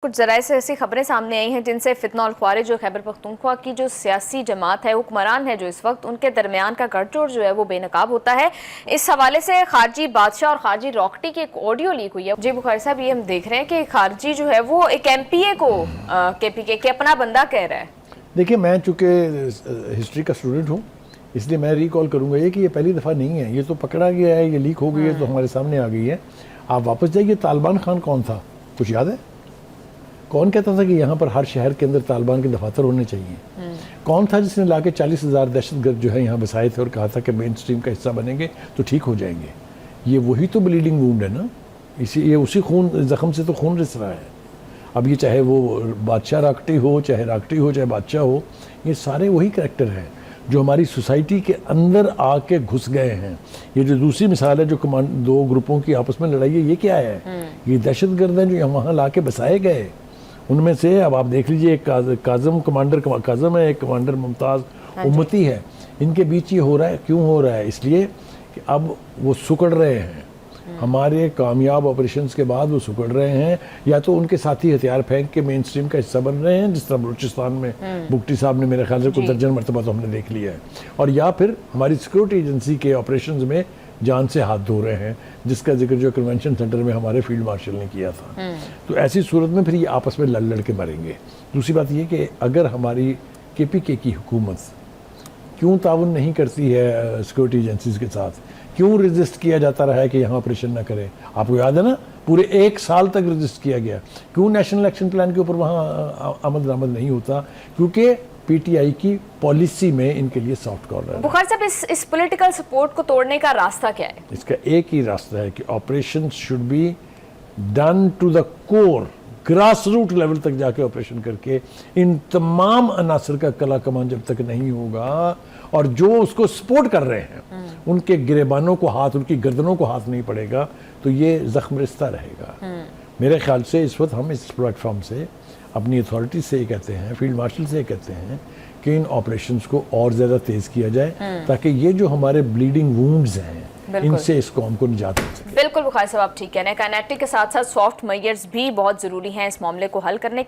کچھ ذرائع سے ایسی خبریں سامنے آئی ہیں جن سے فتنہ الخوارج جو خیبر پختونخوا کی جو سیاسی جماعت ہے، حکمران ہے جو اس وقت، ان کے درمیان کا گٹھ جوڑ جو ہے وہ بے نقاب ہوتا ہے۔ اس حوالے سے خارجی بادشاہ اور خارجی راکٹی کی ایک آڈیو لیک ہوئی ہے۔ جی بخاری صاحب، یہ ہم دیکھ رہے ہیں کہ خارجی جو ہے وہ ایک ایم پی اے کو کے پی کے اپنا بندہ کہہ رہا ہے۔ دیکھیں، میں چونکہ ہسٹری کا اسٹوڈنٹ ہوں، اس لیے میں ریکال کروں گا یہ کہ یہ پہلی دفعہ نہیں ہے، یہ تو پکڑا گیا ہے، یہ لیک ہو گئی ہے تو ہمارے سامنے آ گئی ہے۔ آپ واپس جائیے، طالبان خان کون تھا؟ کچھ یاد ہے؟ کون کہتا تھا کہ یہاں پر ہر شہر کے اندر طالبان کے دفاتر ہونے چاہیے؟ کون تھا جس نے لا کے 40,000 دہشت گرد جو ہے یہاں بسائے تھے اور کہا تھا کہ مین سٹریم کا حصہ بنیں گے تو ٹھیک ہو جائیں گے؟ یہ وہی تو بلیڈنگ وونڈ ہے نا، یہ اسی خون زخم سے تو خون رس رہا ہے۔ اب یہ چاہے وہ بادشاہ راکٹی ہو، چاہے راکٹی ہو، چاہے بادشاہ ہو، یہ سارے وہی کریکٹر ہیں جو ہماری سوسائٹی کے اندر آ کے گھس گئے ہیں۔ یہ جو دوسری مثال ہے جو دو گروپوں کی آپس میں لڑائی ہے، یہ کیا ہے؟ یہ دہشت گرد ہیں جو وہاں لا کے بسائے گئے۔ ان میں سے اب آپ دیکھ لیجئے، ایک کاظم کمانڈر کاظم ہے، ایک کمانڈر ممتاز امتی ہے۔ ان کے بیچ یہ ہو رہا ہے، کیوں ہو رہا ہے؟ اس لیے کہ اب وہ سکڑ رہے ہیں، ہمارے کامیاب آپریشنز کے بعد وہ سکڑ رہے ہیں، یا تو ان کے ساتھی ہتھیار پھینک کے مین سٹریم کا حصہ بن رہے ہیں، جس طرح بلوچستان میں بگٹی صاحب نے میرے خیال سے کوئی درجن مرتبہ تو ہم نے دیکھ لیا ہے، اور یا پھر ہماری سیکورٹی ایجنسی کے آپریشنز میں جان سے ہاتھ دھو رہے ہیں، جس کا ذکر جو کنونشن سینٹر میں ہمارے فیلڈ مارشل نے کیا تھا۔ تو ایسی صورت میں پھر یہ آپس میں لڑ کے مریں گے۔ دوسری بات یہ کہ اگر ہماری کے پی کے کی حکومت کیوں تعاون نہیں کرتی ہے سیکورٹی ایجنسیز کے ساتھ، کیوں ریزسٹ کیا جاتا رہا ہے کہ یہاں آپریشن نہ کرے؟ آپ کو یاد ہے نا، پورے 1 سال تک ریزسٹ کیا گیا۔ کیوں نیشنل ایکشن پلان کے اوپر وہاں آمد درآمد نہیں ہوتا؟ کیونکہ پی ٹی آئی کی پالیسی میں ان کے لیے سافٹ کارنر ہے۔ بخاری صاحب، اس پولیٹیکل سپورٹ کو توڑنے کا راستہ کیا ہے؟ اس کا ایک ہی راستہ ہے کہ operation should be done to the core, grass root level تک جا کے آپریشن کر کے ان تمام عناصر کا کلا کمان جب تک نہیں ہوگا اور جو اس کو سپورٹ کر رہے ہیں ان کے گریبانوں کو ہاتھ، ان کی گردنوں کو ہاتھ نہیں پڑے گا تو یہ زخم رستہ رہے گا۔ میرے خیال سے اس وقت ہم اس پلیٹ فارم سے اپنی اتھارٹی سے یہ کہتے ہیں، فیلڈ مارشل سے یہ کہتے ہیں کہ ان آپریشنز کو اور زیادہ تیز کیا جائے تاکہ یہ جو ہمارے بلیڈنگ وونڈز ہیں ان سے اس قوم کو نجات مل سکے۔ بالکل بخاری صاحب، آپ ٹھیک کہہ رہے ہیں، کائنیٹک کے ساتھ ساتھ سافٹ میئرز بھی بہت ضروری ہیں اس معاملے کو حل کرنے کے لیے۔